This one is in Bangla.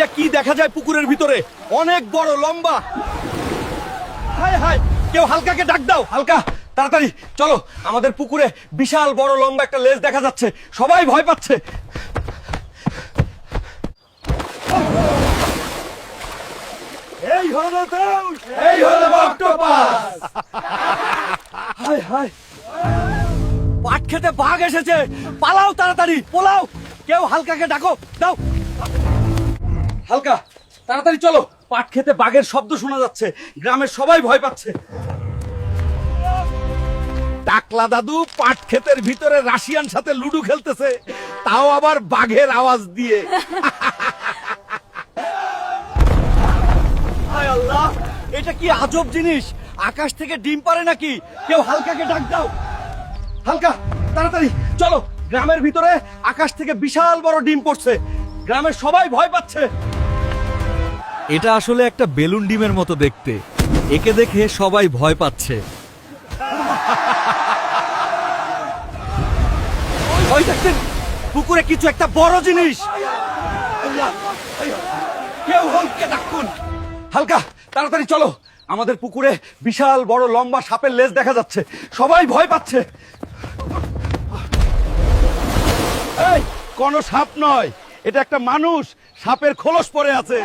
এইটা কি দেখা যায় পুকুরের ভিতরে? অনেক বড় লম্বা। হায় হায়, কেউ হালকাকে ডাক দাও। হালকা, তাড়াতাড়ি চলো, আমাদের পুকুরে বিশাল বড় লম্বা একটা লেজ দেখা যাচ্ছে। সবাই ভয় পাচ্ছে। এই হলো তো, এই হলো অক্টোপাস। হায় হায়, পাট খেতে বাঘ এসেছে। পালাও তাড়াতাড়ি, পোলাও। কেউ হালকাকে ডাকো দাও। হালকা, তাড়াতাড়ি চলো, পাট খেতে বাঘের শব্দ শোনা যাচ্ছে। গ্রামের সবাই ভয় পাচ্ছে। টাকলা দাদু পাট ক্ষেতের ভিতরে রাশিয়ান সাথে লুডো খেলতেছে, তাও আবার বাঘের আওয়াজ দিয়ে। হায় আল্লাহ, এটা কি আজব জিনিস! আকাশ থেকে ডিম পারে নাকি? কেউ হালকাকে ডাক দাও। হালকা, তাড়াতাড়ি চলো, গ্রামের ভিতরে আকাশ থেকে বিশাল বড় ডিম পড়ছে। গ্রামের সবাই ভয় পাচ্ছে। এটা আসলে একটা বেলুন ডিমের মতো দেখতে। একে দেখে সবাই ভয় পাচ্ছে। ওই দেখছেন, পুকুরে কিছু একটা বড় জিনিস। কেউ হলকে ডাকুন। হালকা, তাড়াতাড়ি চলো, আমাদের পুকুরে বিশাল বড় লম্বা সাপের লেজ দেখা যাচ্ছে। সবাই ভয় পাচ্ছে। এই, কোনো সাপ নয়, এটা একটা মানুষ, সাপের খোলস পড়ে আছে।